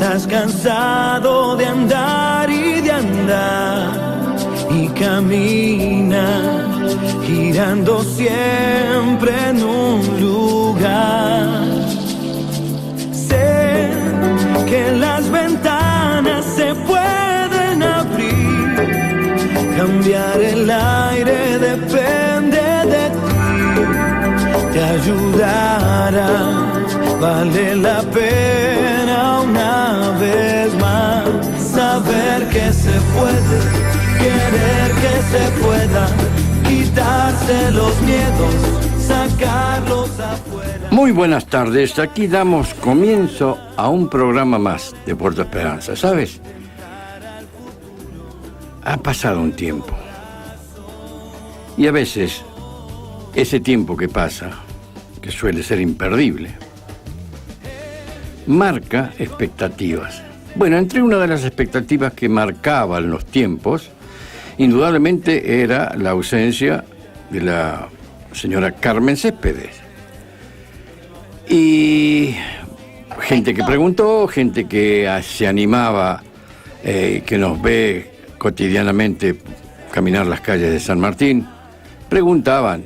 estás cansado de andar y de andar y camina girando siempre en un lugar. Sé que las ventanas se pueden abrir, cambiar el aire depende de ti, te ayudará. Vale la pena una vez más saber que se puede, querer que se pueda, quitarse los miedos, sacarlos afuera. Muy buenas tardes, aquí damos comienzo a un programa más de Puerto Esperanza. ¿Sabes? Ha pasado un tiempo y a veces ese tiempo que pasa, que suele ser imperdible, marca expectativas. Bueno, entre una de las expectativas que marcaban los tiempos, indudablemente era la ausencia de la señora Carmen Céspedes. Y gente que preguntó, gente que se animaba, que nos ve cotidianamente caminar las calles de San Martín, preguntaban,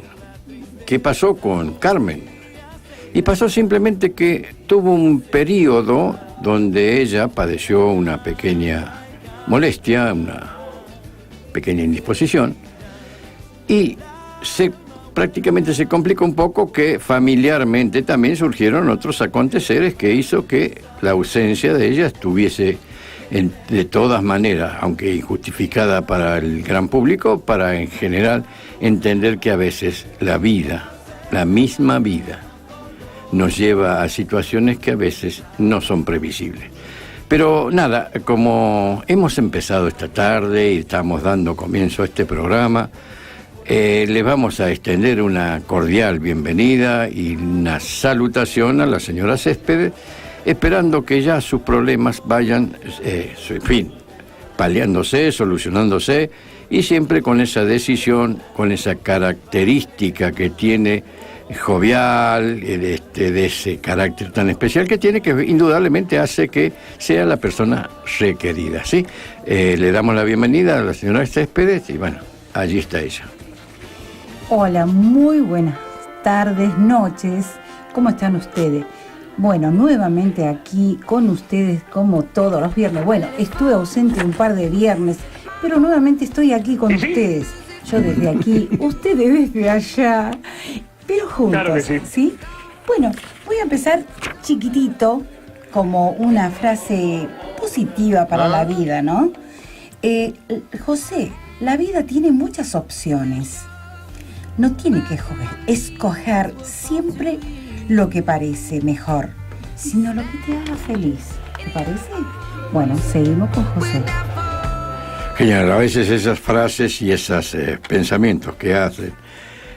¿qué pasó con Carmen? Y pasó simplemente que tuvo un periodo donde ella padeció una pequeña molestia, una pequeña indisposición, y prácticamente se complicó un poco que familiarmente también surgieron otros aconteceres que hizo que la ausencia de ella estuviese de todas maneras, aunque injustificada para el gran público, para en general entender que a veces la vida, la misma vida, nos lleva a situaciones que a veces no son previsibles. Pero nada, como hemos empezado esta tarde y estamos dando comienzo a este programa, le vamos a extender una cordial bienvenida y una salutación a la señora Céspedes, esperando que ya sus problemas vayan, en fin, paliándose, solucionándose, y siempre con esa decisión, con esa característica que tiene jovial, de ese carácter tan especial que tiene, que indudablemente hace que sea la persona requerida, ¿sí? Le damos la bienvenida a la señora Céspedes y bueno, allí está ella. Hola, muy buenas tardes, noches, ¿cómo están ustedes? Bueno, nuevamente aquí con ustedes como todos los viernes. Bueno, estuve ausente un par de viernes, pero nuevamente estoy aquí con ustedes. Yo desde aquí, ustedes desde allá, pero juntos, claro que sí. ¿Sí? Bueno, voy a empezar chiquitito, como una frase positiva para la vida, ¿no? José, la vida tiene muchas opciones. No tiene que escoger siempre lo que parece mejor, sino lo que te haga feliz. ¿Te parece? Bueno, seguimos con José. Genial, a veces esas frases y esos pensamientos que hacen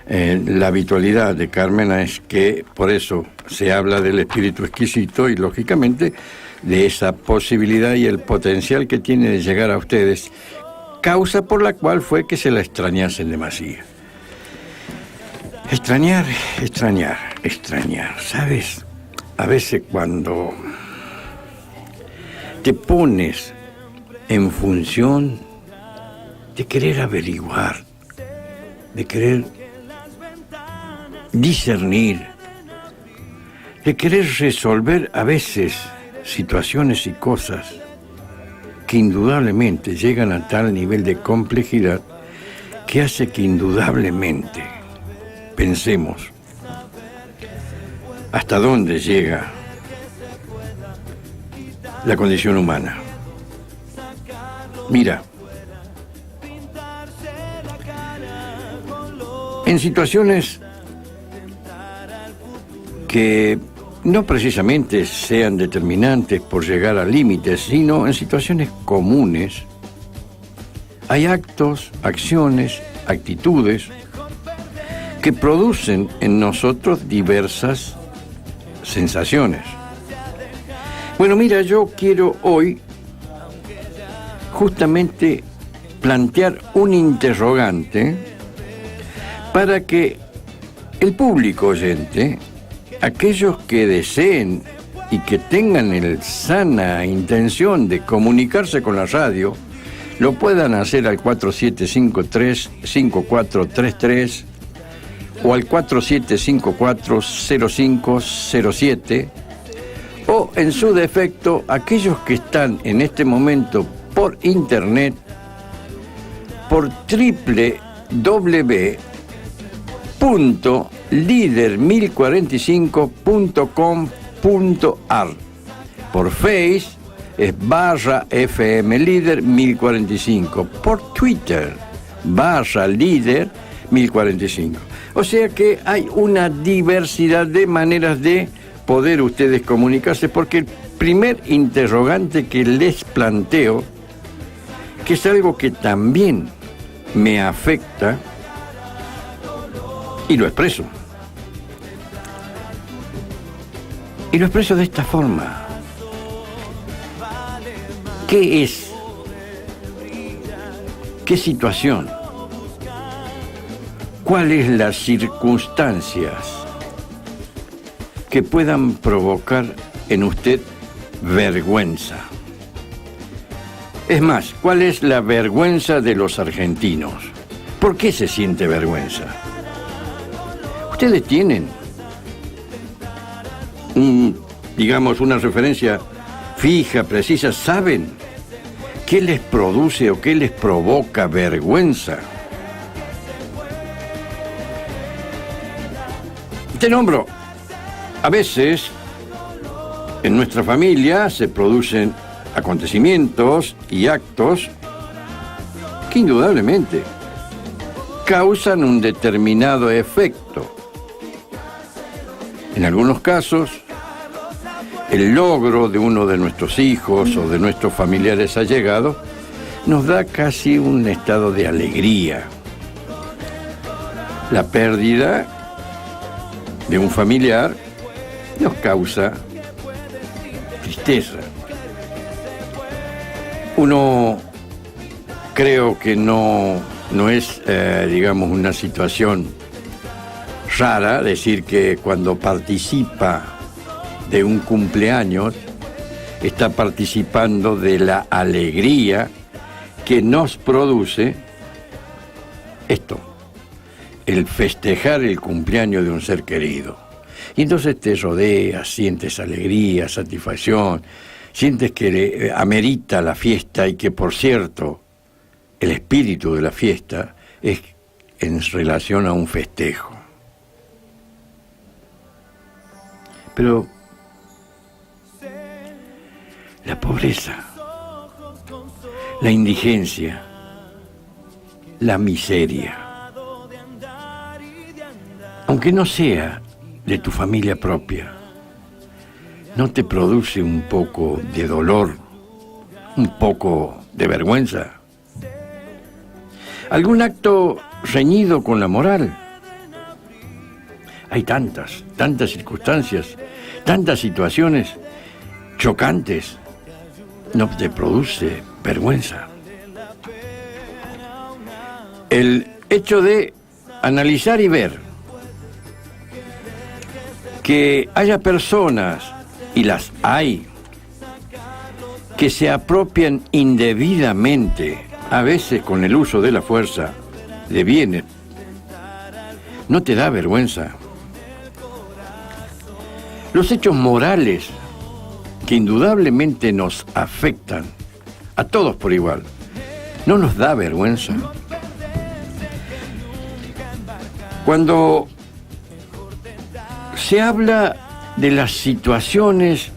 la habitualidad de Carmen es que por eso se habla del espíritu exquisito y lógicamente de esa posibilidad y el potencial que tiene de llegar a ustedes, causa por la cual fue que se la extrañasen demasiado. Extrañar, ¿sabes? A veces cuando te pones en función de querer averiguar, de querer discernir, de querer resolver a veces situaciones y cosas que indudablemente llegan a tal nivel de complejidad que hace que indudablemente pensemos hasta dónde llega la condición humana. Mira, en situaciones que no precisamente sean determinantes por llegar a límites, sino en situaciones comunes, hay actos, acciones, actitudes que producen en nosotros diversas sensaciones. Bueno, mira, yo quiero hoy justamente plantear un interrogante para que el público oyente, aquellos que deseen y que tengan el sana intención de comunicarse con la radio, lo puedan hacer al 4753-5433 o al 4754-0507, o en su defecto, aquellos que están en este momento por internet, por www.lider1045.com.ar. Por Face es /FM Líder 1045. Por Twitter, /Líder 1045. O sea que hay una diversidad de maneras de poder ustedes comunicarse, porque el primer interrogante que les planteo, que es algo que también me afecta, y lo expreso. Y lo expreso de esta forma. ¿Qué es? ¿Qué situación? ¿Cuáles las circunstancias que puedan provocar en usted vergüenza? Es más, ¿cuál es la vergüenza de los argentinos? ¿Por qué se siente vergüenza? Ustedes tienen digamos, una referencia fija, precisa, ¿saben qué les produce o qué les provoca vergüenza? Te nombro, a veces en nuestra familia se producen acontecimientos y actos que indudablemente causan un determinado efecto. En algunos casos, el logro de uno de nuestros hijos o de nuestros familiares allegados nos da casi un estado de alegría. La pérdida de un familiar nos causa tristeza. Uno creo que no es, digamos, una situación rara decir que cuando participa de un cumpleaños está participando de la alegría que nos produce esto, el festejar el cumpleaños de un ser querido. Y entonces te rodeas, sientes alegría, satisfacción, sientes que amerita la fiesta y que, por cierto, el espíritu de la fiesta es en relación a un festejo. Pero la pobreza, la indigencia, la miseria, aunque no sea de tu familia propia, ¿no te produce un poco de dolor, un poco de vergüenza? ¿Algún acto reñido con la moral? Hay tantas circunstancias, tantas situaciones chocantes. ¿No te produce vergüenza? El hecho de analizar y ver que haya personas, y las hay, que se apropian indebidamente, a veces con el uso de la fuerza, de bienes, ¿no te da vergüenza? Los hechos morales que indudablemente nos afectan a todos por igual, ¿no nos da vergüenza? Cuando se habla de las situaciones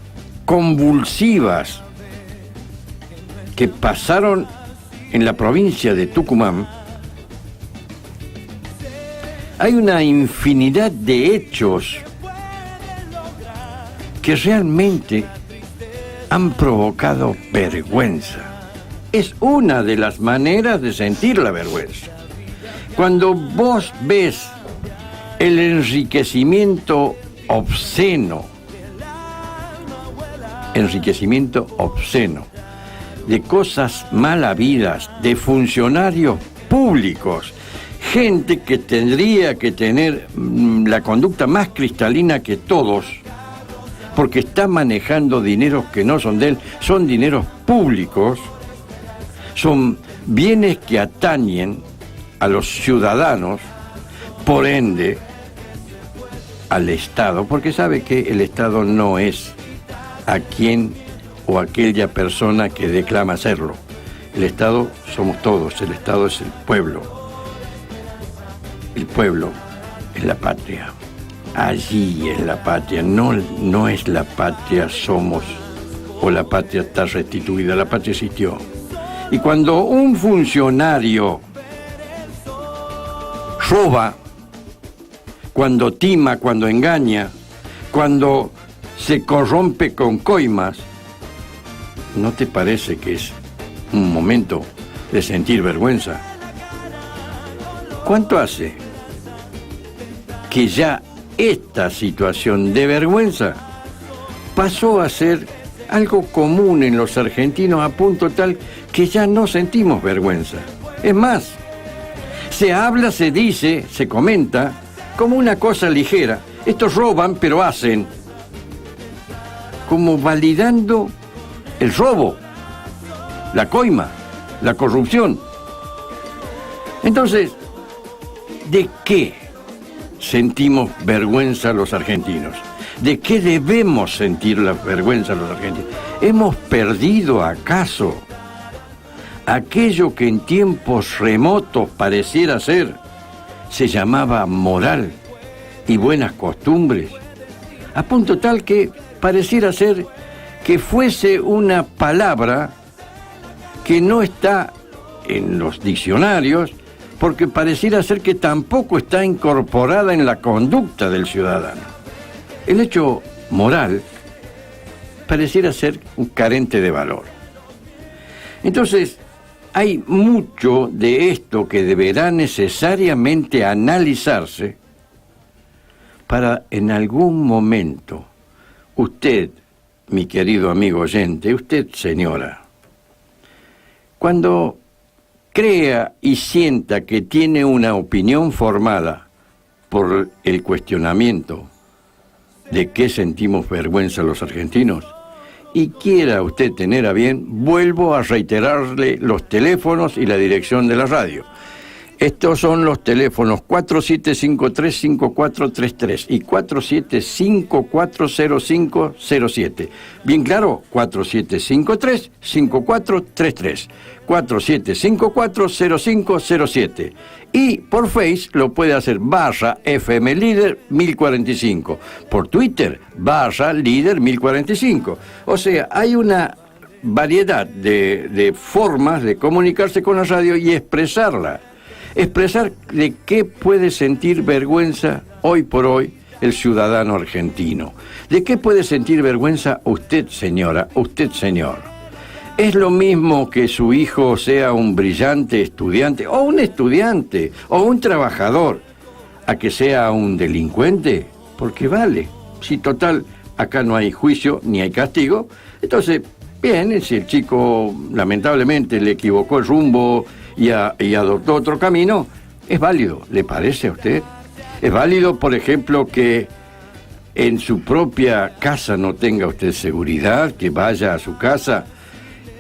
convulsivas que pasaron en la provincia de Tucumán, hay una infinidad de hechos que realmente han provocado vergüenza. Es una de las maneras de sentir la vergüenza. Cuando vos ves el enriquecimiento obsceno de cosas mal habidas, de funcionarios públicos, gente que tendría que tener la conducta más cristalina que todos, porque está manejando dineros que no son de él, son dineros públicos, son bienes que atañen a los ciudadanos, por ende, al Estado, porque sabe que el Estado no es a quien o aquella persona que declama serlo. El Estado somos todos, el Estado es el pueblo. El pueblo es la patria. Allí es la patria, no es la patria somos o la patria está restituida, la patria existió. Y cuando un funcionario roba, cuando tima, cuando engaña, cuando se corrompe con coimas, ¿no te parece que es un momento de sentir vergüenza? ¿Cuánto hace que ya esta situación de vergüenza pasó a ser algo común en los argentinos, a punto tal que ya no sentimos vergüenza? Es más, se habla, se dice, se comenta como una cosa ligera. Estos roban, pero hacen, como validando el robo, la coima, la corrupción. Entonces, ¿de qué sentimos vergüenza los argentinos? ¿De qué debemos sentir la vergüenza los argentinos? ¿Hemos perdido acaso aquello que en tiempos remotos pareciera ser, se llamaba moral y buenas costumbres? A punto tal que pareciera ser que fuese una palabra que no está en los diccionarios, porque pareciera ser que tampoco está incorporada en la conducta del ciudadano. El hecho moral pareciera ser un carente de valor. Entonces, hay mucho de esto que deberá necesariamente analizarse para en algún momento usted, mi querido amigo oyente, usted, señora, cuando crea y sienta que tiene una opinión formada por el cuestionamiento de qué sentimos vergüenza los argentinos, y quiera usted tener a bien, vuelvo a reiterarle los teléfonos y la dirección de la radio. Estos son los teléfonos 4753-5433 y 47540507. Bien claro, 4753-5433, 47540507. Y por Face lo puede hacer /FM Líder 1045. Por Twitter, /Líder 1045. O sea, hay una variedad de formas de comunicarse con la radio y expresarla. Expresar de qué puede sentir vergüenza hoy por hoy el ciudadano argentino. ¿De qué puede sentir vergüenza usted, señora, usted, señor? ¿Es lo mismo que su hijo sea un brillante estudiante, o un estudiante, o un trabajador, a que sea un delincuente? Porque vale. Si total, acá no hay juicio ni hay castigo, entonces, bien, si el chico lamentablemente le equivocó el rumbo y adoptó otro camino, es válido. ¿Le parece a usted? Es válido, por ejemplo, que en su propia casa no tenga usted seguridad, que vaya a su casa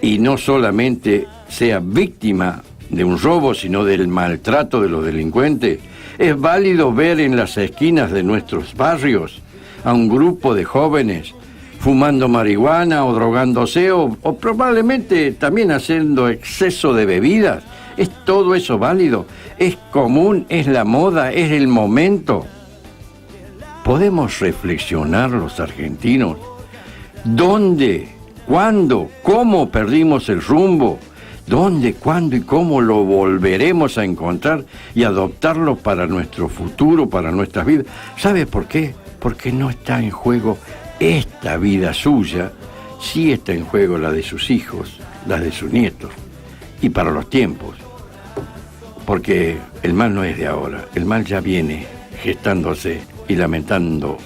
y no solamente sea víctima de un robo, sino del maltrato de los delincuentes. Es válido ver en las esquinas de nuestros barrios a un grupo de jóvenes fumando marihuana o drogándose o probablemente también haciendo exceso de bebidas. ¿Es todo eso válido? ¿Es común? ¿Es la moda? ¿Es el momento? ¿Podemos reflexionar los argentinos? ¿Dónde? ¿Cuándo? ¿Cómo perdimos el rumbo? ¿Dónde, cuándo y cómo lo volveremos a encontrar y adoptarlo para nuestro futuro, para nuestras vidas? ¿Sabe por qué? Porque no está en juego esta vida suya, sí está en juego la de sus hijos, la de sus nietos, y para los tiempos. Porque el mal no es de ahora, el mal ya viene gestándose y lamentando,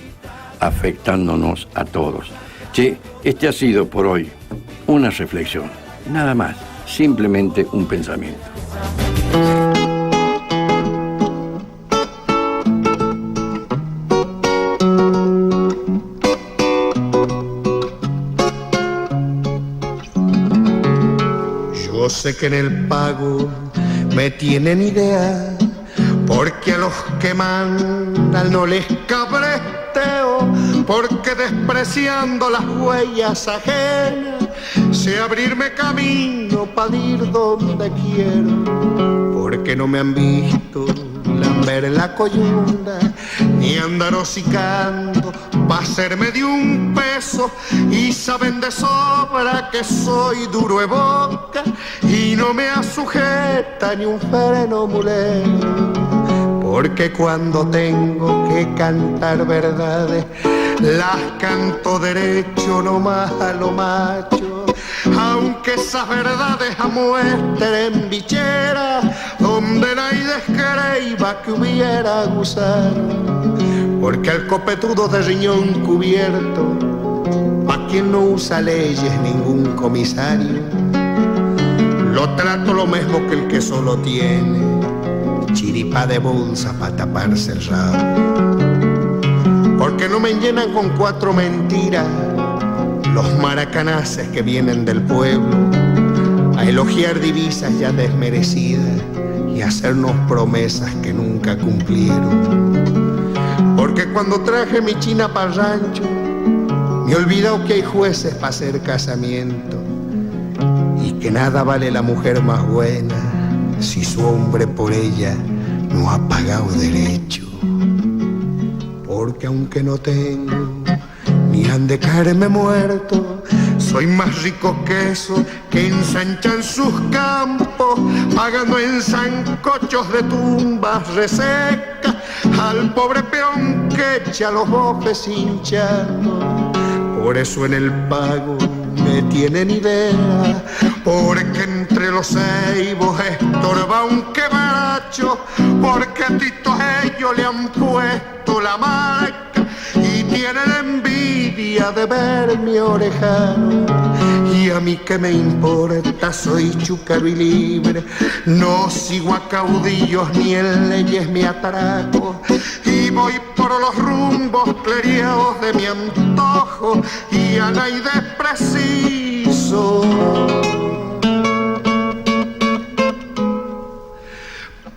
afectándonos a todos. Che, este ha sido por hoy una reflexión, nada más, simplemente un pensamiento. Yo sé que en el pago me tienen idea, porque a los que mandan no les cabresteo, porque despreciando las huellas ajenas sé abrirme camino para ir donde quiero, porque no me han visto lamber la coyunda ni andar hocicando pa' hacerme de un peso, y saben de sobra que soy duro de boca y no me asujeta ni un freno mulero, porque cuando tengo que cantar verdades las canto derecho, no más a lo macho, aunque esas verdades amuestren bichera donde nadie descreiba que hubiera gusano, porque al copetudo de riñón cubierto, pa' quien no usa leyes ningún comisario, lo trato lo mismo que el que solo tiene chiripa de bolsa pa' taparse el rabo, porque no me llenan con 4 mentiras los maracanaces que vienen del pueblo a elogiar divisas ya desmerecidas y hacernos promesas que nunca cumplieron, porque cuando traje mi china para el rancho me he olvidado que hay jueces para hacer casamiento y que nada vale la mujer más buena si su hombre por ella no ha pagado derecho, porque aunque no tengo ni han de caerme muerto, soy más rico que eso que ensanchan sus campos, pagando en sancochos de tumbas resecas al pobre peón que echa los bofes hinchando. Por eso en el pago me tienen idea, porque entre los ceibos estorba un quebracho, porque a Tito ellos le han puesto la marca y tienen envidia de ver mi orejano. Y a mí que me importa, soy chúcaro y libre, no sigo a caudillos ni en leyes me atraco, y voy por los rumbos cleriados de mi antojo y a nadie preciso.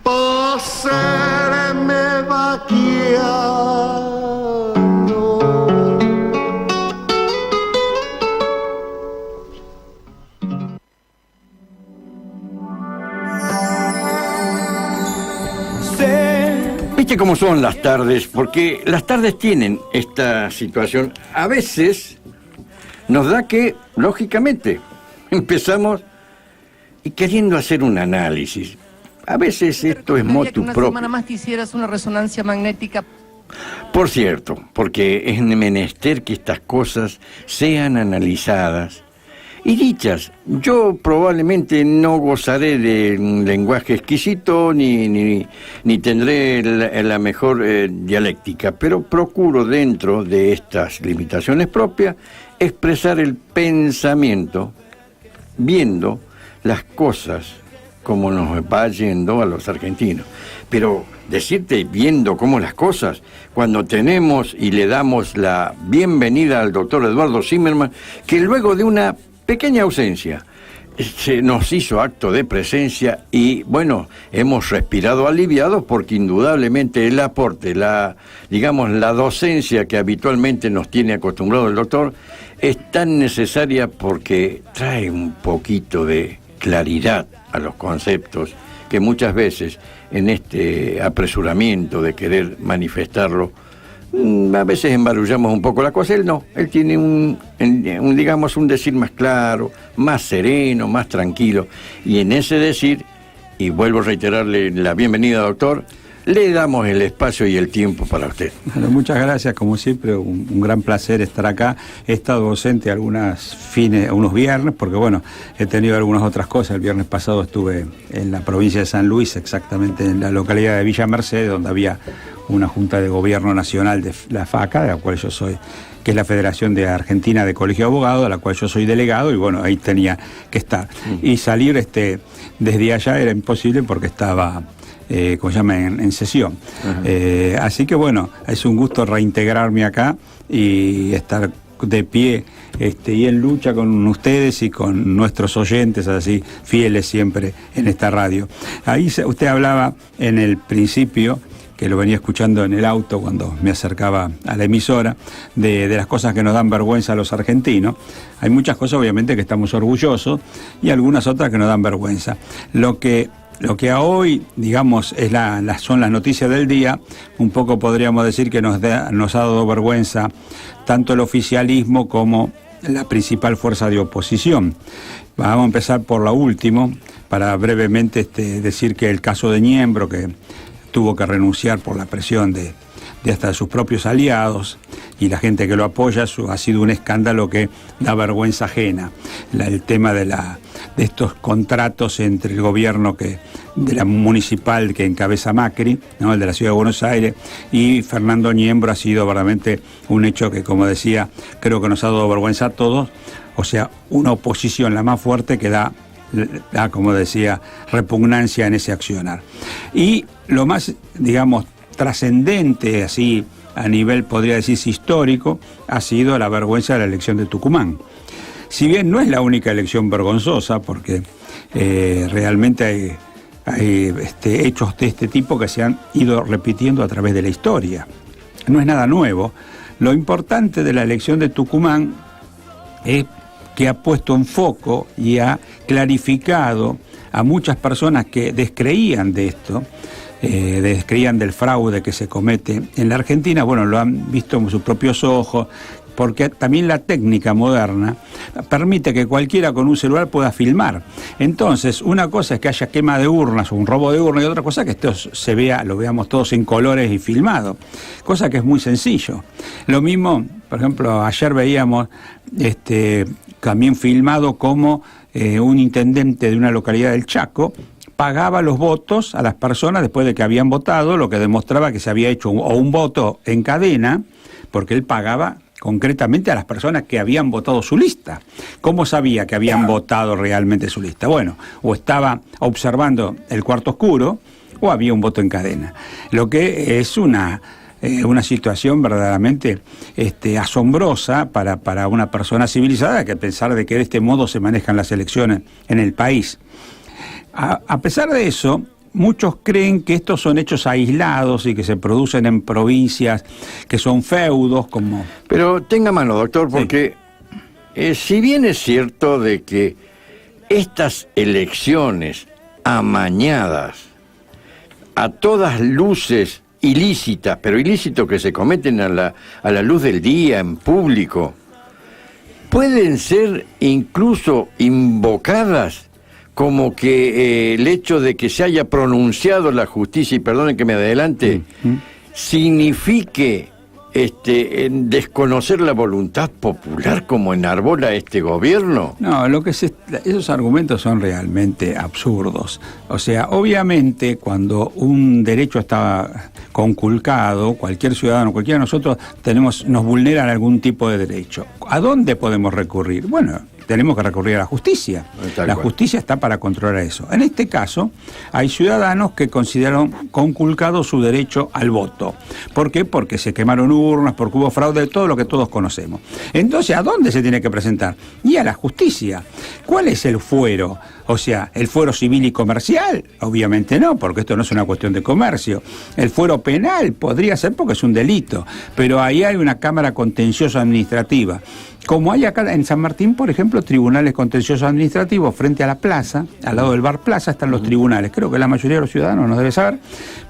Pa' serme vaquiano. ¿Viste cómo son las tardes? Porque las tardes tienen esta situación. A veces nos da que, lógicamente, empezamos y queriendo hacer un análisis. A veces esto es motu propio. Una semana más te hicieras una resonancia magnética. Por cierto, porque es menester que estas cosas sean analizadas y dichas. Yo probablemente no gozaré de un lenguaje exquisito ni tendré la mejor dialéctica, pero procuro dentro de estas limitaciones propias expresar el pensamiento viendo las cosas como nos va yendo a los argentinos. Pero decirte viendo cómo las cosas, cuando tenemos y le damos la bienvenida al doctor Eduardo Zimmerman, que luego de una pequeña ausencia se nos hizo acto de presencia y bueno, hemos respirado aliviados porque indudablemente el aporte, la docencia que habitualmente nos tiene acostumbrado el doctor es tan necesaria porque trae un poquito de claridad a los conceptos que muchas veces en este apresuramiento de querer manifestarlo a veces embarullamos un poco la cosa. Él no, él tiene un decir más claro, más sereno, más tranquilo, y en ese decir, y vuelvo a reiterarle la bienvenida, doctor, le damos el espacio y el tiempo para usted. Bueno, muchas gracias, como siempre, un gran placer estar acá. He estado ausente unos viernes, porque bueno, he tenido algunas otras cosas. El viernes pasado estuve en la provincia de San Luis, exactamente en la localidad de Villa Mercedes, donde había una junta de gobierno nacional de la FACA, de la cual yo soy, que es la Federación de Argentina de Colegio de Abogados, de la cual yo soy delegado, y bueno, ahí tenía que estar. Y salir desde allá era imposible porque estaba en sesión. Así que bueno, es un gusto reintegrarme acá y estar de pie y en lucha con ustedes y con nuestros oyentes, así fieles siempre en esta radio. Ahí usted hablaba en el principio, que lo venía escuchando en el auto cuando me acercaba a la emisora, de las cosas que nos dan vergüenza a los argentinos. Hay muchas cosas obviamente que estamos orgullosos y algunas otras que nos dan vergüenza. Lo que a hoy, digamos, son las noticias del día, un poco podríamos decir que nos ha dado vergüenza tanto el oficialismo como la principal fuerza de oposición. Vamos a empezar por lo último, para brevemente decir que el caso de Niembro, que tuvo que renunciar por la presión de hasta sus propios aliados y la gente que lo apoya, ha sido un escándalo que da vergüenza ajena. El tema de estos contratos entre el gobierno de la municipal que encabeza Macri, ¿no?, el de la Ciudad de Buenos Aires, y Fernando Niembro ha sido verdaderamente un hecho que, como decía, creo que nos ha dado vergüenza a todos. O sea, una oposición la más fuerte que da, como decía, repugnancia en ese accionar. Y lo más, digamos, trascendente, así a nivel, podría decirse, histórico, ha sido la vergüenza de la elección de Tucumán. Si bien no es la única elección vergonzosa, porque realmente hay hechos de este tipo que se han ido repitiendo a través de la historia. No es nada nuevo. Lo importante de la elección de Tucumán es que ha puesto en foco y ha clarificado a muchas personas que descreían de esto, descreían del fraude que se comete en la Argentina. Bueno, lo han visto con sus propios ojos, porque también la técnica moderna permite que cualquiera con un celular pueda filmar. Entonces, una cosa es que haya quema de urnas o un robo de urnas, y otra cosa es que esto lo veamos todos en colores y filmado, cosa que es muy sencillo. Lo mismo, por ejemplo, ayer veíamos también filmado como un intendente de una localidad del Chaco pagaba los votos a las personas después de que habían votado, lo que demostraba que se había hecho un voto en cadena, porque él pagaba concretamente a las personas que habían votado su lista. ¿Cómo sabía que habían votado realmente su lista? Bueno, o estaba observando el cuarto oscuro o había un voto en cadena. Lo que es una situación verdaderamente asombrosa para una persona civilizada, que pensar de que de este modo se manejan las elecciones en el país. A pesar de eso, muchos creen que estos son hechos aislados y que se producen en provincias que son feudos, como... Pero tenga mano, doctor, porque si bien es cierto de que estas elecciones amañadas, a todas luces ilícitas, pero ilícitos que se cometen a la luz del día, en público, pueden ser incluso invocadas como que el hecho de que se haya pronunciado la justicia, y perdonen que me adelante, signifique desconocer la voluntad popular como enarbola este gobierno. No, esos argumentos son realmente absurdos. O sea, obviamente cuando un derecho está conculcado, cualquier ciudadano, cualquiera de nosotros nos vulneran algún tipo de derecho. ¿A dónde podemos recurrir? Bueno, tenemos que recurrir a la justicia. La justicia está para controlar eso. En este caso, hay ciudadanos que consideraron conculcado su derecho al voto. ¿Por qué? Porque se quemaron urnas, porque hubo fraude, todo lo que todos conocemos. Entonces, ¿a dónde se tiene que presentar? Y a la justicia. ¿Cuál es el fuero? O sea, ¿el fuero civil y comercial? Obviamente no, porque esto no es una cuestión de comercio. El fuero penal podría ser porque es un delito, pero ahí hay una cámara contenciosa administrativa. Como hay acá en San Martín, por ejemplo, tribunales contenciosos administrativos frente a la plaza, al lado del bar Plaza están los tribunales. Creo que la mayoría de los ciudadanos no debe saber,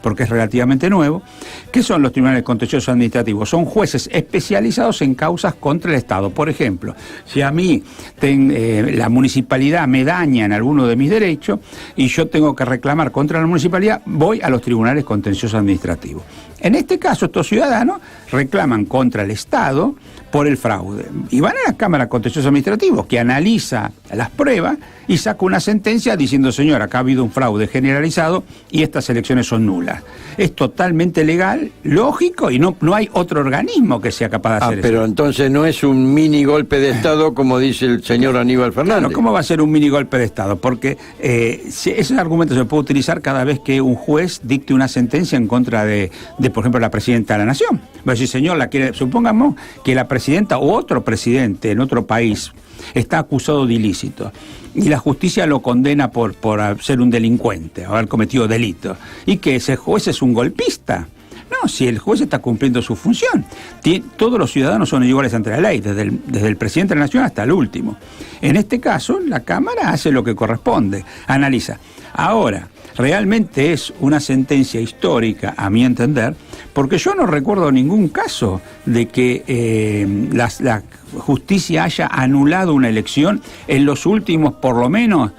porque es relativamente nuevo. ¿Qué son los tribunales contenciosos administrativos? Son jueces especializados en causas contra el Estado. Por ejemplo, si a mí la municipalidad me daña en alguno de mis derechos y yo tengo que reclamar contra la municipalidad, voy a los tribunales contenciosos administrativos. En este caso, estos ciudadanos reclaman contra el Estado por el fraude. Y van a la Cámara Contencioso Administrativo, que analiza las pruebas y saca una sentencia diciendo, señor, acá ha habido un fraude generalizado y estas elecciones son nulas. Es totalmente legal, lógico, y no hay otro organismo que sea capaz de hacer eso. Pero entonces no es un mini golpe de Estado, como dice el señor Aníbal Fernández. Claro, ¿cómo va a ser un mini golpe de Estado? Porque ese argumento se puede utilizar cada vez que un juez dicte una sentencia en contra de, por ejemplo, la presidenta de la Nación. Va a decir, señor, supongamos que la presidenta o otro presidente en otro país está acusado de ilícito y la justicia lo condena por ser un delincuente, haber cometido delitos, y que ese juez es un golpista. No, si el juez está cumpliendo su función. Todos los ciudadanos son iguales ante la ley, desde el presidente de la nación hasta el último. En este caso, la Cámara hace lo que corresponde, analiza. Ahora, realmente es una sentencia histórica, a mi entender, porque yo no recuerdo ningún caso de que la justicia haya anulado una elección en los últimos, por lo menos,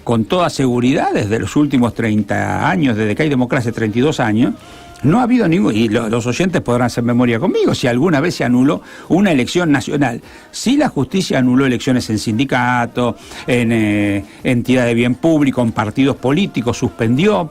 con toda seguridad, desde los últimos 30 años, desde que hay democracia, 32 años, no ha habido ningún, y los oyentes podrán hacer memoria conmigo, si alguna vez se anuló una elección nacional. Si la justicia anuló elecciones en sindicatos, en entidades de bien público, en partidos políticos, suspendió,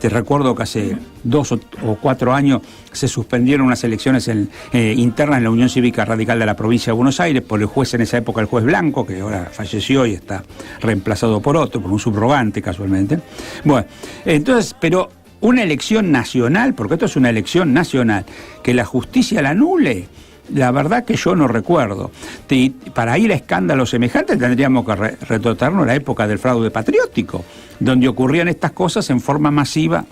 recuerdo que hace 2 o 4 años se suspendieron unas elecciones internas en la Unión Cívica Radical de la provincia de Buenos Aires por el juez en esa época, el juez Blanco, que ahora falleció y está reemplazado por otro, por un subrogante casualmente. Bueno, entonces, pero una elección nacional, porque esto es una elección nacional, que la justicia la anule, la verdad que yo no recuerdo. Para ir a escándalos semejantes tendríamos que retrotraernos a la época del fraude patriótico, donde ocurrían estas cosas en forma masiva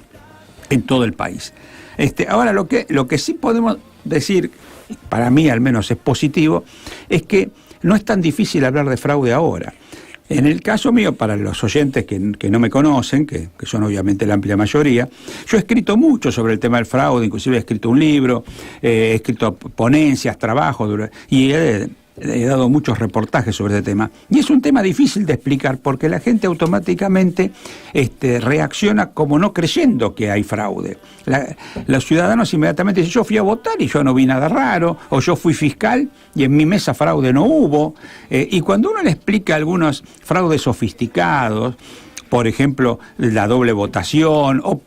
en todo el país. Ahora, lo que sí podemos decir, para mí al menos es positivo, es que no es tan difícil hablar de fraude ahora. En el caso mío, para los oyentes que no me conocen, que son obviamente la amplia mayoría, yo he escrito mucho sobre el tema del fraude, inclusive he escrito un libro, he escrito ponencias, trabajos, y he dado muchos reportajes sobre este tema. Y es un tema difícil de explicar porque la gente automáticamente reacciona como no creyendo que hay fraude. Los ciudadanos inmediatamente dicen, yo fui a votar y yo no vi nada raro, o yo fui fiscal y en mi mesa fraude no hubo. Y cuando uno le explica algunos fraudes sofisticados, por ejemplo, la doble votación, o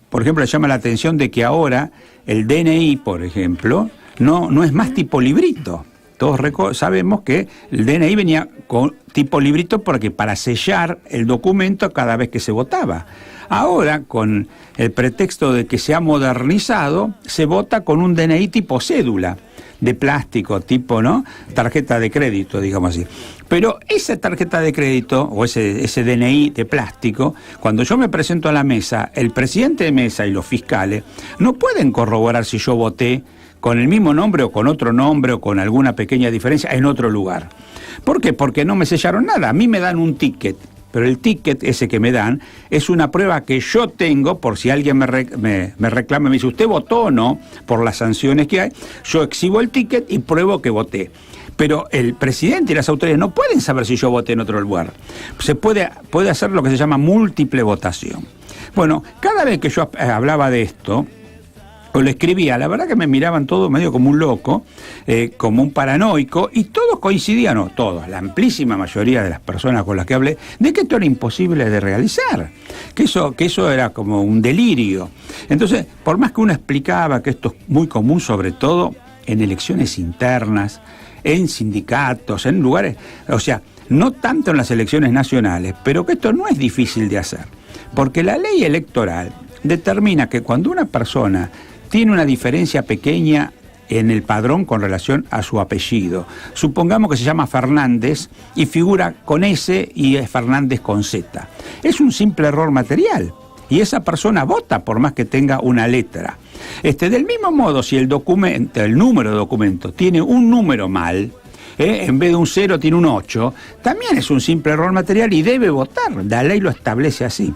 por ejemplo, le llama la atención de que ahora el DNI, por ejemplo, no es más tipo librito. Todos sabemos que el DNI venía con tipo librito porque para sellar el documento cada vez que se votaba. Ahora, con el pretexto de que se ha modernizado, se vota con un DNI tipo cédula, de plástico, tipo, ¿no?, tarjeta de crédito, digamos así. Pero esa tarjeta de crédito, o ese DNI de plástico, cuando yo me presento a la mesa, el presidente de mesa y los fiscales no pueden corroborar si yo voté con el mismo nombre o con otro nombre o con alguna pequeña diferencia en otro lugar. ¿Por qué? Porque no me sellaron nada. A mí me dan un ticket, pero el ticket ese que me dan es una prueba que yo tengo por si alguien me reclama y me dice, ¿usted votó o no? Por las sanciones que hay, yo exhibo el ticket y pruebo que voté. Pero el presidente y las autoridades no pueden saber si yo voté en otro lugar. Se puede hacer lo que se llama múltiple votación. Bueno, cada vez que yo hablaba de esto, o lo escribía, la verdad que me miraban todos medio como un loco, como un paranoico, y todos coincidían, no todos, la amplísima mayoría de las personas con las que hablé, de que esto era imposible de realizar, que eso era como un delirio. Entonces, por más que uno explicaba que esto es muy común, sobre todo en elecciones internas, en sindicatos, en lugares, o sea, no tanto en las elecciones nacionales, pero que esto no es difícil de hacer, porque la ley electoral determina que cuando una persona tiene una diferencia pequeña en el padrón con relación a su apellido, supongamos que se llama Fernández y figura con S y es Fernández con Z, es un simple error material y esa persona vota por más que tenga una letra. Del mismo modo, si el número de documento tiene un número mal, en vez de un 0 tiene un 8, también es un simple error material y debe votar, la ley lo establece así.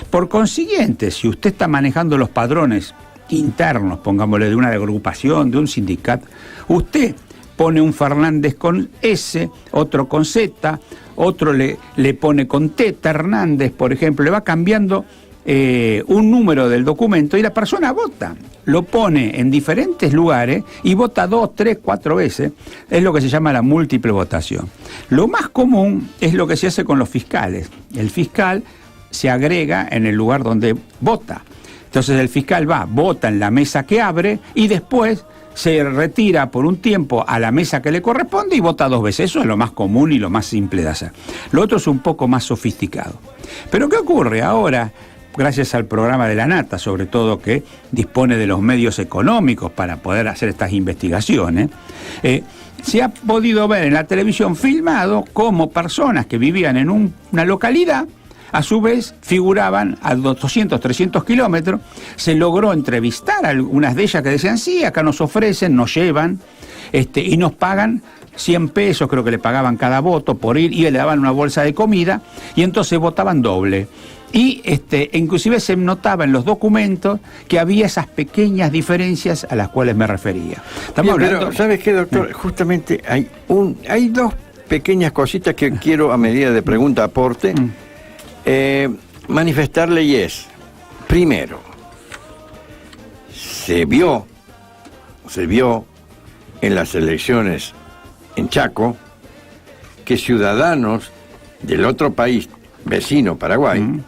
Por consiguiente, si usted está manejando los padrones internos, pongámosle, de una agrupación, de un sindicato, usted pone un Fernández con S, otro con Z, otro le pone con T, Hernández, por ejemplo, le va cambiando un número del documento y la persona vota. Lo pone en diferentes lugares y vota 2, 3, 4 veces. Es lo que se llama la múltiple votación. Lo más común es lo que se hace con los fiscales. El fiscal se agrega en el lugar donde vota. Entonces el fiscal vota en la mesa que abre y después se retira por un tiempo a la mesa que le corresponde y vota 2 veces. Eso es lo más común y lo más simple de hacer. Lo otro es un poco más sofisticado. Pero ¿qué ocurre? Ahora gracias al programa de la Nata, sobre todo, que dispone de los medios económicos para poder hacer estas investigaciones, se ha podido ver en la televisión filmado cómo personas que vivían en una localidad, a su vez, figuraban a 200, 300 kilómetros. Se logró entrevistar a algunas de ellas que decían, sí, acá nos ofrecen, nos llevan, y nos pagan 100 pesos, creo que le pagaban cada voto por ir, y le daban una bolsa de comida, y entonces votaban doble. Y inclusive se notaba en los documentos que había esas pequeñas diferencias a las cuales me refería. Bien, pero ¿sabes qué, doctor? Justamente hay dos pequeñas cositas que quiero, a medida de pregunta aporte, manifestarle, y es, primero, se vio en las elecciones en Chaco que ciudadanos del otro país vecino, Paraguay,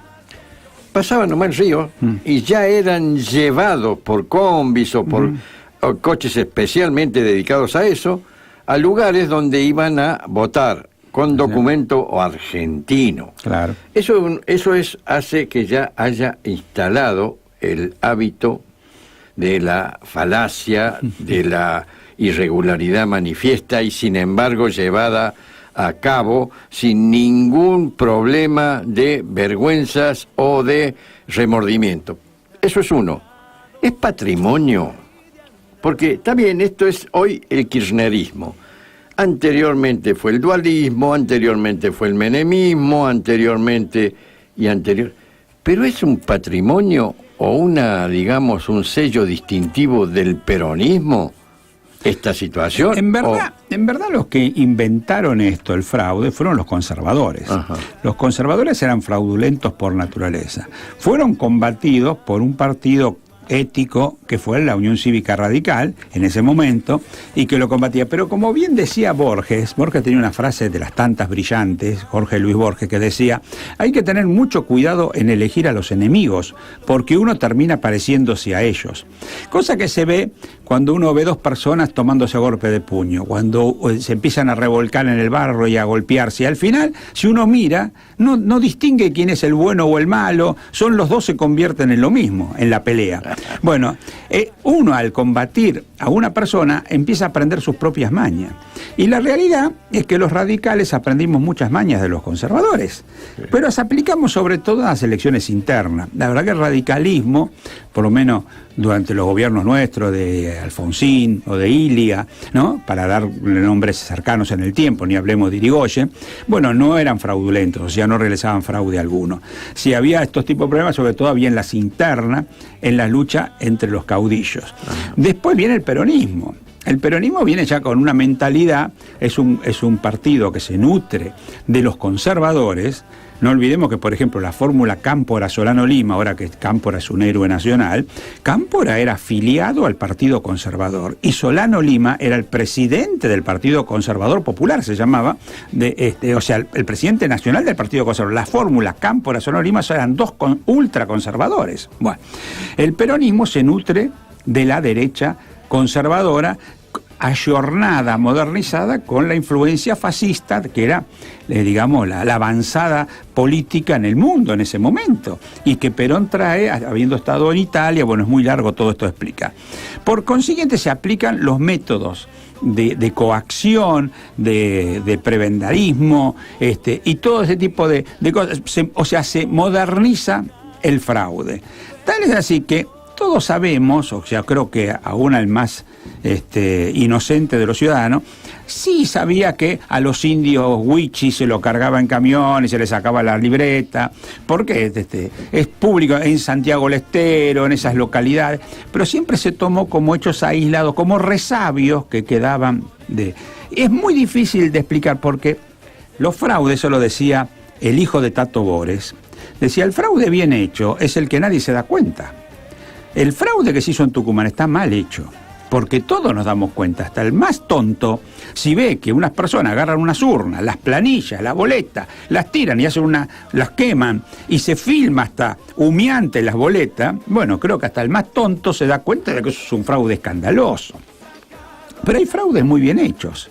pasaban nomás el río y ya eran llevados por combis o por coches especialmente dedicados a eso, a lugares donde iban a votar con documento argentino. Claro. Eso hace que ya haya instalado el hábito de la falacia, de la irregularidad manifiesta y sin embargo llevada a cabo sin ningún problema de vergüenzas o de remordimiento. Eso es uno. Es patrimonio, porque también esto es hoy el kirchnerismo. Anteriormente fue el dualismo, anteriormente fue el menemismo, pero es un patrimonio o digamos, un sello distintivo del peronismo, esta situación. En verdad los que inventaron esto, el fraude, fueron los conservadores. Ajá. Los conservadores eran fraudulentos por naturaleza. Fueron combatidos por un partido ético que fue la Unión Cívica Radical en ese momento y que lo combatía, pero como bien decía Borges tenía una frase de las tantas brillantes, Jorge Luis Borges, que decía: hay que tener mucho cuidado en elegir a los enemigos porque uno termina pareciéndose a ellos, cosa que se ve cuando uno ve dos personas tomándose a golpe de puño, cuando se empiezan a revolcar en el barro y a golpearse, al final si uno mira no distingue quién es el bueno o el malo, los dos se convierten en lo mismo en la pelea. Bueno, uno al combatir a una persona empieza a aprender sus propias mañas. Y la realidad es que los radicales aprendimos muchas mañas de los conservadores, pero las aplicamos sobre todo a las elecciones internas. La verdad que el radicalismo, por lo menos durante los gobiernos nuestros de Alfonsín o de Ilia, ¿no?, para darle nombres cercanos en el tiempo, ni hablemos de Irigoyen, no eran fraudulentos, o sea, no realizaban fraude alguno. Si había estos tipos de problemas, sobre todo había en las internas, en la lucha entre los caudillos. Después viene el peronismo. El peronismo viene ya con una mentalidad, es un partido que se nutre de los conservadores. No olvidemos que, por ejemplo, la fórmula Cámpora-Solano Lima, ahora que Cámpora es un héroe nacional, Cámpora era afiliado al Partido Conservador y Solano Lima era el presidente del Partido Conservador Popular, se llamaba, o sea, el presidente nacional del Partido Conservador. La fórmula Cámpora-Solano Lima eran dos ultraconservadores. Bueno, el peronismo se nutre de la derecha conservadora, ayornada, modernizada con la influencia fascista, que era, digamos, la avanzada política en el mundo en ese momento, y que Perón trae, habiendo estado en Italia. Es muy largo todo esto de explicar. Por consiguiente, se aplican los métodos de coacción, de prebendarismo, y todo ese tipo de cosas. Se moderniza el fraude. Tal es así que todos sabemos, o sea, creo que aún el más inocente de los ciudadanos, sí sabía que a los indios huichis se lo cargaba en camión y se les sacaba la libreta, porque es público en Santiago del Estero, en esas localidades, pero siempre se tomó como hechos aislados, como resabios que quedaban Es muy difícil de explicar porque los fraudes, eso lo decía el hijo de Tato Bores, decía: el fraude bien hecho es el que nadie se da cuenta. El fraude que se hizo en Tucumán está mal hecho, porque todos nos damos cuenta, hasta el más tonto, si ve que unas personas agarran unas urnas, las planillas, la boleta, las tiran y las queman, y se filma hasta humeante las boletas, creo que hasta el más tonto se da cuenta de que eso es un fraude escandaloso. Pero hay fraudes muy bien hechos,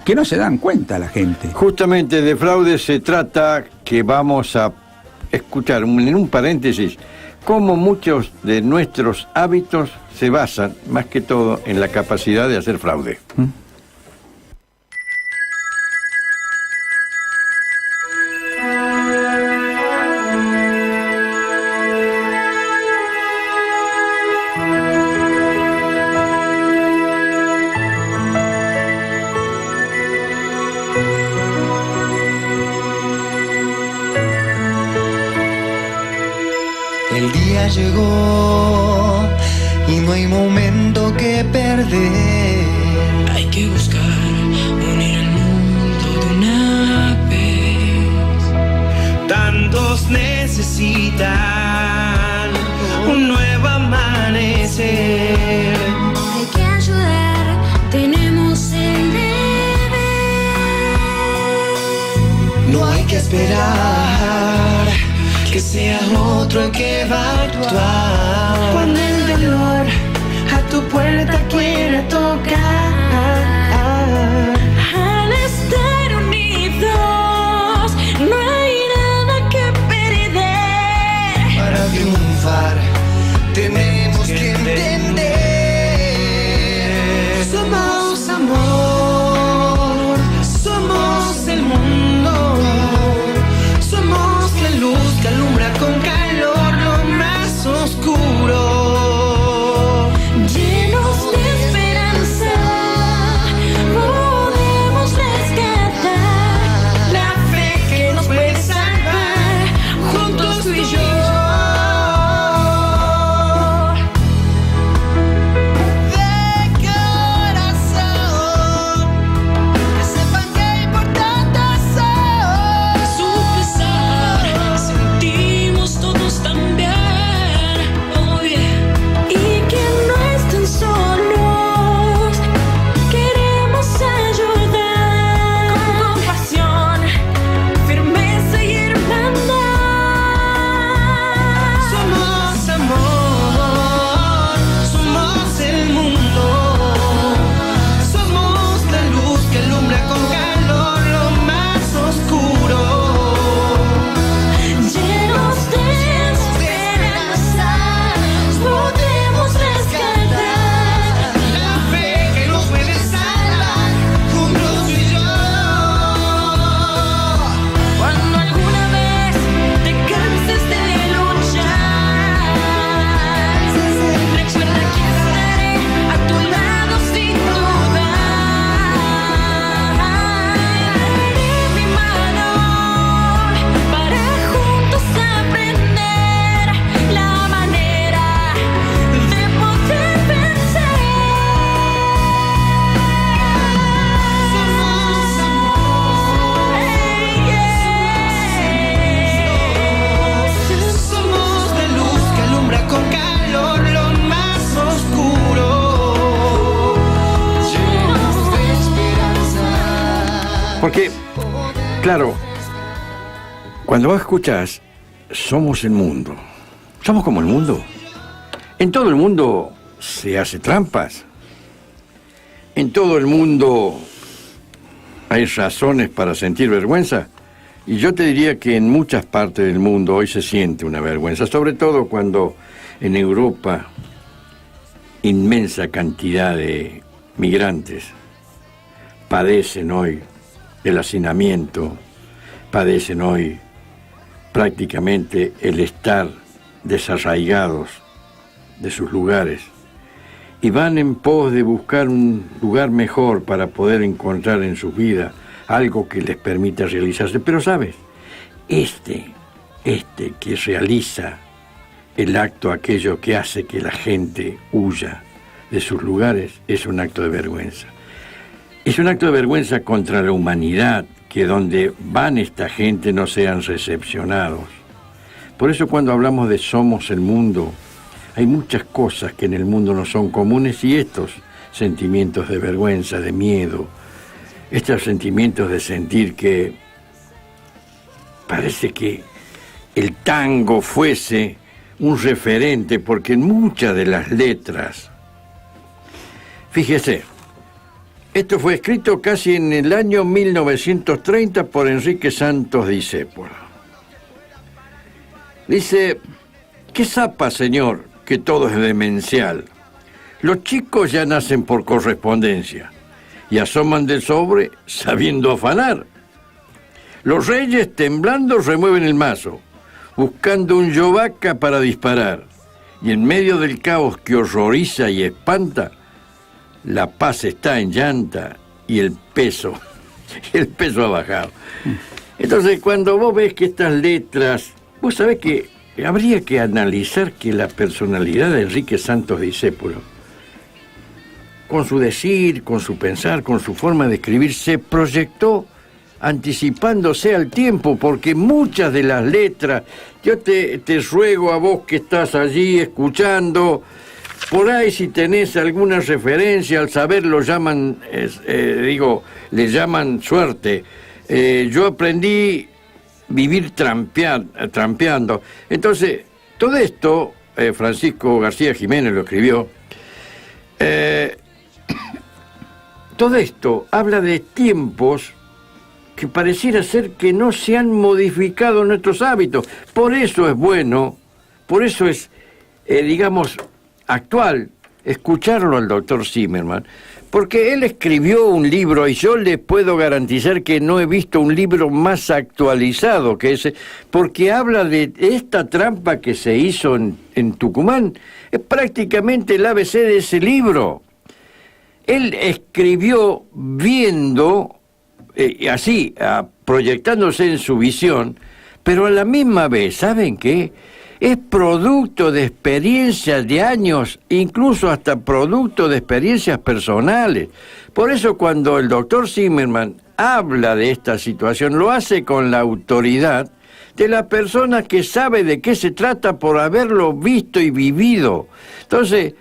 que no se dan cuenta la gente. Justamente de fraude se trata, que vamos a escuchar en un paréntesis cómo muchos de nuestros hábitos se basan, más que todo, en la capacidad de hacer fraude. El día llegó y no hay momento que perder. Hay que buscar unir el mundo de una vez. Tantos necesitan un nuevo amanecer. Hay que ayudar, tenemos el deber. No hay que esperar que sea otro el que va a actuar. Cuando el dolor a tu puerta quiere tocar. Al estar unidos, no hay nada que perder. Para triunfar tenemos que entender. Somos amor, somos el mundo. Somos la luz que alumbra con calor lo más oscuro. Llenos de esperanza, podemos rescatar La fe que nos puede salvar, juntos tú y yo. De corazón, que sepan qué importantes son. Su pesar, sentimos todos también. Oh yeah. y que no estén solos. Queremos ayudar con compasión, firmeza y hermandad. Somos amor, somos el mundo. Somos la luz que alumbra con calor lo más oscuro. Llenos de esperanza, podemos rescatar La fe que nos puede salvar, juntos tú y yo. cuando alguna vez te canses de luchar. Recuerda que estaré a tu lado sin dudar. Daré mi mano para juntos aprender la manera de poder vencer. Somos Somos la luz que alumbra con calor lo más oscuro. Llenos de esperanza. Porque, claro, cuando vos escuchás, somos el mundo. Somos como el mundo. En todo el mundo se hace trampas. En todo el mundo hay razones para sentir vergüenza. Y yo te diría que en muchas partes del mundo hoy se siente una vergüenza, sobre todo cuando en Europa inmensa cantidad de migrantes padecen hoy el hacinamiento, padecen hoy prácticamente el estar desarraigados de sus lugares y van en pos de buscar un lugar mejor para poder encontrar en su vida algo que les permita realizarse. Pero sabes, este que realiza el acto, aquello que hace que la gente huya de sus lugares, es un acto de vergüenza. Es un acto de vergüenza contra la humanidad, que donde van esta gente no sean recepcionados. Por eso cuando hablamos de somos el mundo, hay muchas cosas que en el mundo no son comunes y estos sentimientos de vergüenza, de miedo, estos sentimientos de sentir que parece que el tango fuese un referente, porque en muchas de las letras, fíjese, esto fue escrito casi en el año 1930 por Enrique Santos Discépolo. Dice, ¿qué zapa, señor, que todo es demencial? Los chicos ya nacen por correspondencia y asoman del sobre sabiendo afanar. Los reyes temblando remueven el mazo, buscando un yovaca para disparar. Y en medio del caos que horroriza y espanta, la paz está en llanta y el peso ha bajado. Entonces, cuando vos ves que estas letras, vos sabés que habría que analizar que la personalidad de Enrique Santos Discépolo, con su decir, con su pensar, con su forma de escribir, se proyectó anticipándose al tiempo, porque muchas de las letras, yo te ruego a vos que estás allí escuchando, por ahí si tenés alguna referencia, al saber lo llaman, le llaman suerte. Yo aprendí vivir trampeando. Entonces, todo esto, Francisco García Jiménez lo escribió, todo esto habla de tiempos que pareciera ser que no se han modificado nuestros hábitos. Por eso es bueno, por eso es, digamos, actual escucharlo al doctor Zimmermann, porque él escribió un libro y yo le puedo garantizar que no he visto un libro más actualizado que ese, porque habla de esta trampa que se hizo en Tucumán. Es prácticamente el ABC de ese libro. Él escribió viendo, así, proyectándose en su visión, pero a la misma vez, ¿saben qué? Es producto de experiencias de años, incluso hasta producto de experiencias personales. Por eso cuando el doctor Zimmermann habla de esta situación, lo hace con la autoridad de la persona que sabe de qué se trata por haberlo visto y vivido. Entonces,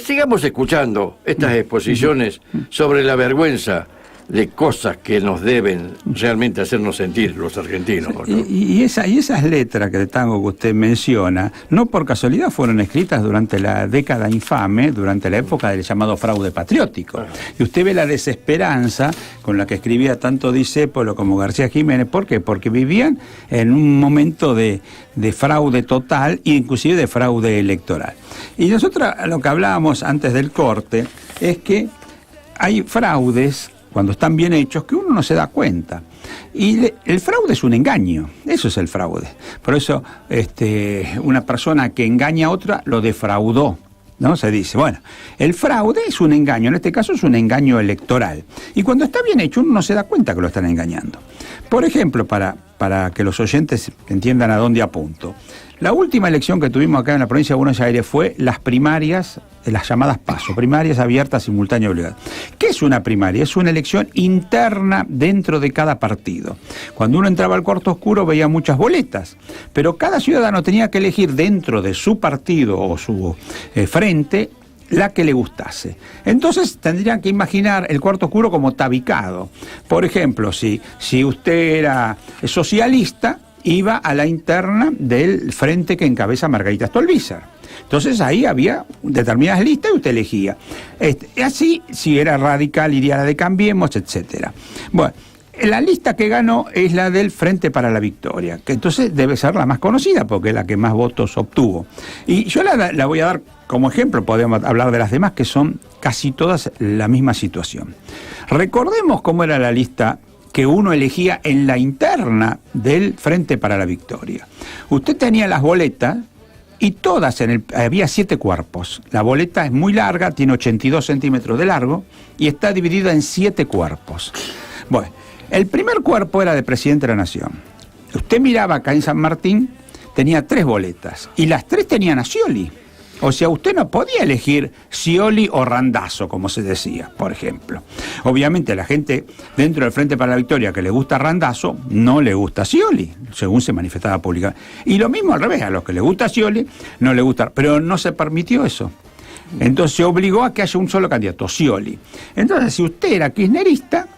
sigamos escuchando estas exposiciones sobre la vergüenza de cosas que nos deben realmente hacernos sentir los argentinos, ¿no? Y esas letras de tango que usted menciona, no por casualidad fueron escritas durante la década infame, durante la época del llamado fraude patriótico. Y usted ve la desesperanza con la que escribía tanto Discépolo como García Jiménez. ¿Por qué? Porque vivían en un momento de fraude total e inclusive de fraude electoral. Y nosotros lo que hablábamos antes del corte es que hay fraudes cuando están bien hechos, que uno no se da cuenta. Y el fraude es un engaño, eso es el fraude. Por eso una persona que engaña a otra lo defraudó, ¿no? Se dice, bueno, el fraude es un engaño, en este caso es un engaño electoral. Y cuando está bien hecho, uno no se da cuenta que lo están engañando. Por ejemplo, para que los oyentes entiendan a dónde apunto, la última elección que tuvimos acá en la provincia de Buenos Aires fue las primarias, las llamadas PASO, primarias abiertas, simultáneas y obligadas. ¿Qué es una primaria? Es una elección interna dentro de cada partido. Cuando uno entraba al cuarto oscuro veía muchas boletas, pero cada ciudadano tenía que elegir dentro de su partido o su frente la que le gustase. Entonces tendrían que imaginar el cuarto oscuro como tabicado. Por ejemplo, si usted era socialista, iba a la interna del frente que encabeza Margarita Stolbizer. Entonces ahí había determinadas listas y usted elegía. Así, si era radical, iría a la de Cambiemos, etcétera. Bueno, la lista que ganó es la del Frente para la Victoria, que entonces debe ser la más conocida porque es la que más votos obtuvo. Y yo la voy a dar como ejemplo, podemos hablar de las demás que son casi todas la misma situación. Recordemos cómo era la lista que uno elegía en la interna del Frente para la Victoria. Usted tenía las boletas y todas, había 7 cuerpos. La boleta es muy larga, tiene 82 centímetros de largo y está dividida en 7 cuerpos. Bueno, el primer cuerpo era de Presidente de la Nación. Usted miraba acá en San Martín, tenía 3 boletas y las 3 tenían a Scioli. O sea, usted no podía elegir Scioli o Randazzo, como se decía, por ejemplo. Obviamente a la gente dentro del Frente para la Victoria que le gusta Randazzo, no le gusta Scioli, según se manifestaba públicamente. Y lo mismo al revés, a los que le gusta Scioli, no le gusta, pero no se permitió eso. Entonces se obligó a que haya un solo candidato, Scioli. Entonces, si usted era kirchnerista,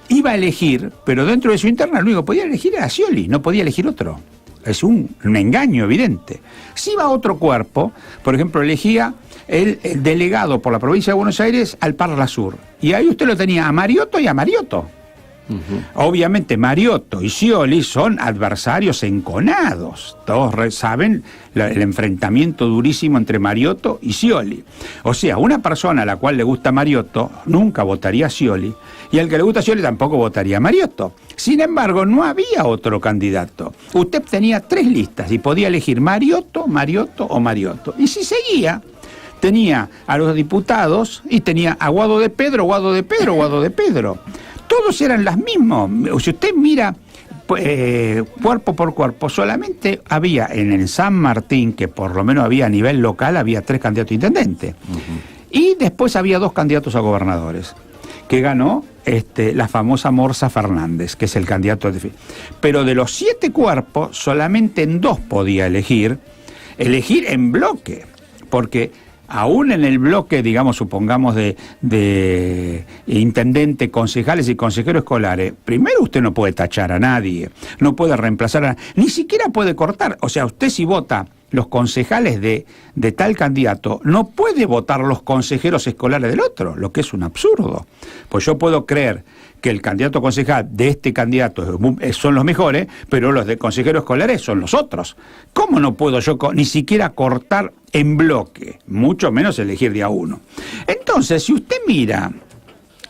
iba a elegir, pero dentro de su interna lo único que podía elegir era Scioli, no podía elegir otro. Es un engaño evidente. Si iba a otro cuerpo, por ejemplo, elegía el delegado por la provincia de Buenos Aires al Parla Sur. Y ahí usted lo tenía a Mariotto y a Mariotto. Obviamente Mariotto y Scioli son adversarios enconados. Todos saben el enfrentamiento durísimo entre Mariotto y Scioli. O sea, una persona a la cual le gusta Mariotto nunca votaría a Scioli, y al que le gusta a Scioli tampoco votaría a Mariotto. Sin embargo, no había otro candidato. Usted tenía 3 listas y podía elegir Mariotto, Mariotto o Mariotto. Y si seguía, tenía a los diputados y tenía a Guado de Pedro, Guado de Pedro, Guado de Pedro. Todos eran las mismas. Si usted mira cuerpo por cuerpo, solamente había en el San Martín, que por lo menos había a nivel local, había 3 candidatos a intendente. Y después había 2 candidatos a gobernadores, que ganó la famosa Morsa Fernández, que es el candidato de... Pero de los 7 cuerpos, solamente en 2 podía elegir en bloque, porque aún en el bloque, digamos, supongamos de intendente, concejales y consejeros escolares, primero usted no puede tachar a nadie, no puede reemplazar a nadie, ni siquiera puede cortar. O sea, usted si vota los concejales de tal candidato, no puede votar los consejeros escolares del otro, lo que es un absurdo. Pues yo puedo creer que el candidato concejal de este candidato son los mejores, pero los de consejeros escolares son los otros. ¿Cómo no puedo yo ni siquiera cortar en bloque, mucho menos elegir de a uno? Entonces, si usted mira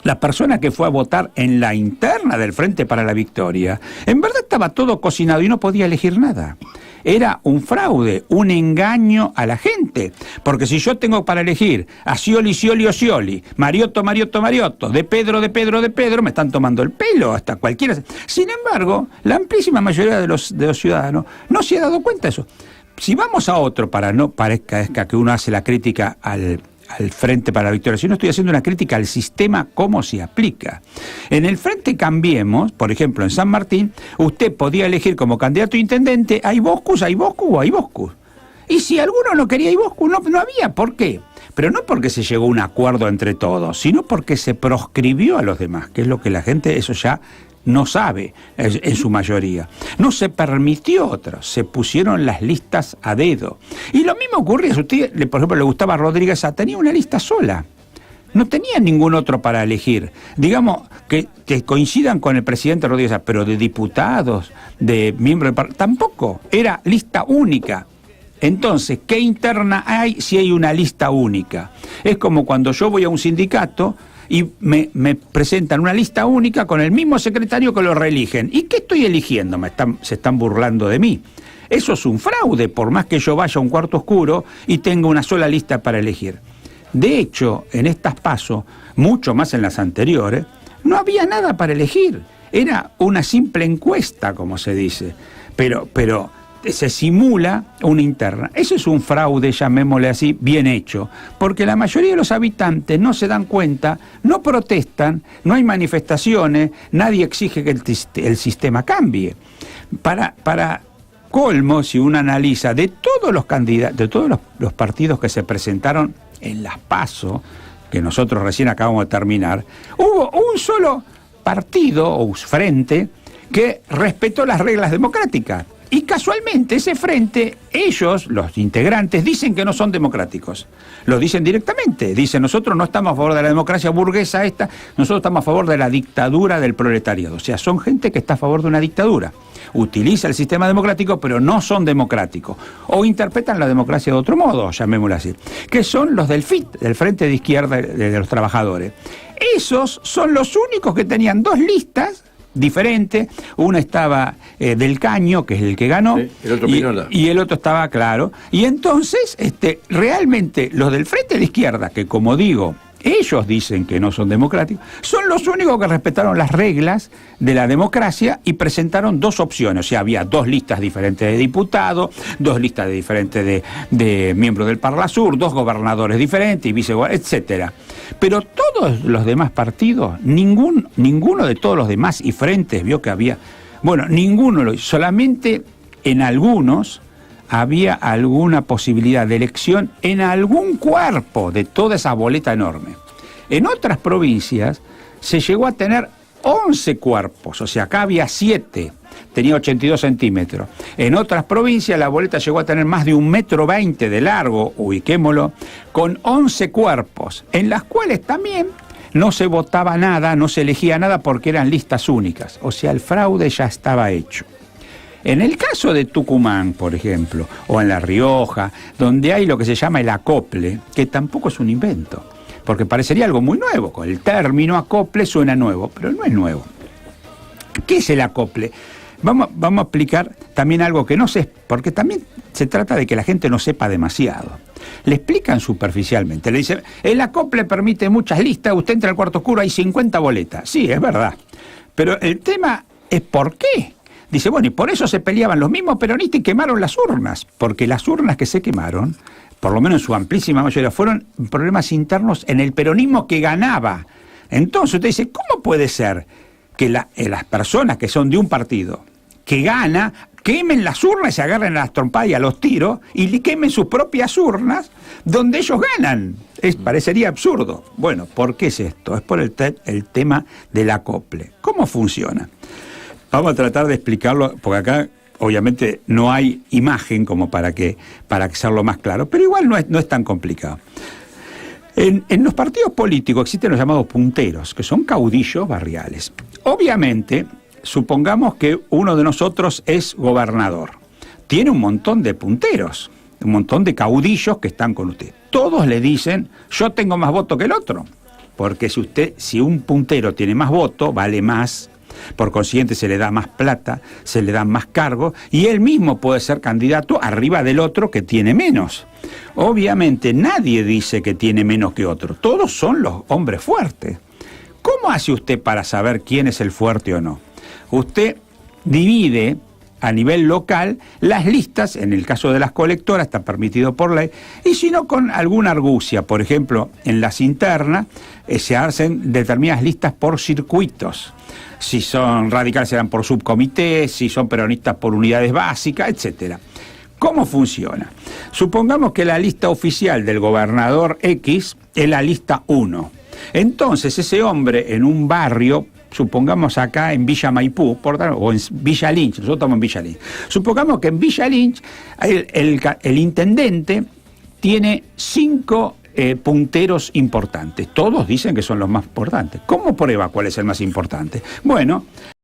la persona que fue a votar en la interna del Frente para la Victoria, en verdad estaba todo cocinado y no podía elegir nada. Era un fraude, un engaño a la gente. Porque si yo tengo para elegir a Scioli, Scioli o Scioli, Mariotto, Mariotto, Mariotto, de Pedro, de Pedro, de Pedro, me están tomando el pelo, hasta cualquiera. Sin embargo, la amplísima mayoría de los ciudadanos no se ha dado cuenta de eso. Si vamos a otro, para no parezca que uno hace la crítica al Frente para la Victoria, si no estoy haciendo una crítica al sistema, cómo se aplica. En el Frente Cambiemos, por ejemplo, en San Martín, usted podía elegir como candidato a intendente a Iboscus o a Iboscus. Y si alguno no quería Iboscus, no había. ¿Por qué? Pero no porque se llegó a un acuerdo entre todos, sino porque se proscribió a los demás, que es lo que la gente, eso ya no sabe en su mayoría. No se permitió otros, se pusieron las listas a dedo. Y lo mismo ocurría, si a usted, por ejemplo, le gustaba Rodríguez Sá, tenía una lista sola. No tenía ningún otro para elegir. Digamos que coincidan con el presidente Rodríguez Sá, pero de diputados, de miembros del Parlamento, tampoco. Era lista única. Entonces, ¿qué interna hay si hay una lista única? Es como cuando yo voy a un sindicato y me presentan una lista única con el mismo secretario que lo reeligen. ¿Y qué estoy eligiendo? Se están burlando de mí. Eso es un fraude, por más que yo vaya a un cuarto oscuro y tenga una sola lista para elegir. De hecho, en estas PASO, mucho más en las anteriores, no había nada para elegir. Era una simple encuesta, como se dice. Pero se simula una interna. Eso es un fraude, llamémosle así, bien hecho, porque la mayoría de los habitantes no se dan cuenta, no protestan, no hay manifestaciones, nadie exige que el sistema cambie. Para colmo, si uno analiza de todos los candidatos, de todos los partidos que se presentaron en las PASO, que nosotros recién acabamos de terminar, hubo un solo partido o frente que respetó las reglas democráticas. Y casualmente ese frente, ellos, los integrantes, dicen que no son democráticos. Lo dicen directamente. Dicen, nosotros no estamos a favor de la democracia burguesa nosotros estamos a favor de la dictadura del proletariado. O sea, son gente que está a favor de una dictadura. Utiliza el sistema democrático, pero no son democráticos. O interpretan la democracia de otro modo, llamémoslo así. Que son los del FIT, del Frente de Izquierda de los Trabajadores. Esos son los únicos que tenían 2 listas diferente, una estaba del Caño, que es el que ganó, sí, el otro y el otro estaba claro. Y entonces, realmente los del Frente de la Izquierda, que como digo, ellos dicen que no son democráticos, son los únicos que respetaron las reglas de la democracia y presentaron 2 opciones. O sea, había 2 listas diferentes de diputados, 2 listas diferentes de miembros del Parlasur, 2 gobernadores diferentes y vicegobernadores, etcétera. Pero todos los demás partidos, ninguno de todos los demás y frentes vio que había, ninguno, solamente en algunos había alguna posibilidad de elección en algún cuerpo de toda esa boleta enorme. En otras provincias se llegó a tener 11 cuerpos, o sea, acá había 7, tenía 82 centímetros. En otras provincias la boleta llegó a tener más de 1,20 m de largo, ubiquémoslo, con 11 cuerpos, en las cuales también no se votaba nada, no se elegía nada porque eran listas únicas. O sea, el fraude ya estaba hecho. En el caso de Tucumán, por ejemplo, o en La Rioja, donde hay lo que se llama el acople, que tampoco es un invento, porque parecería algo muy nuevo. Con el término acople suena nuevo, pero no es nuevo. ¿Qué es el acople? Vamos a explicar también algo que no sé, porque también se trata de que la gente no sepa demasiado. Le explican superficialmente, le dicen, el acople permite muchas listas, usted entra al cuarto oscuro, hay 50 boletas. Sí, es verdad, pero el tema es ¿por qué? Dice, bueno, y por eso se peleaban los mismos peronistas y quemaron las urnas, porque las urnas que se quemaron, por lo menos en su amplísima mayoría, fueron problemas internos en el peronismo que ganaba. Entonces usted dice, ¿cómo puede ser que las personas que son de un partido que gana, quemen las urnas y se agarren a las trompadas y a los tiros y le quemen sus propias urnas donde ellos ganan? Parecería absurdo. Bueno, ¿por qué es esto? Es por el tema del acople. ¿Cómo funciona? Vamos a tratar de explicarlo, porque acá obviamente no hay imagen como para hacerlo más claro, pero igual no es tan complicado. En los partidos políticos existen los llamados punteros, que son caudillos barriales. Obviamente, supongamos que uno de nosotros es gobernador. Tiene un montón de punteros, un montón de caudillos que están con usted. Todos le dicen, yo tengo más voto que el otro, porque si un puntero tiene más voto, vale más. Por consiguiente se le da más plata, se le dan más cargos y él mismo puede ser candidato arriba del otro que tiene menos. Obviamente nadie dice que tiene menos que otro, todos son los hombres fuertes. ¿Cómo hace usted para saber quién es el fuerte o no? Usted divide a nivel local las listas, en el caso de las colectoras está permitido por ley, y si no con alguna argucia, por ejemplo en las internas se hacen determinadas listas por circuitos. Si son radicales serán por subcomités, si son peronistas por unidades básicas, etcétera. ¿Cómo funciona? Supongamos que la lista oficial del gobernador X es la lista 1. Entonces ese hombre en un barrio, supongamos acá en Villa Maipú, o en Villa Lynch, nosotros estamos en Villa Lynch. Supongamos que en Villa Lynch el intendente tiene 5 punteros importantes. Todos dicen que son los más importantes. ¿Cómo prueba cuál es el más importante? Bueno,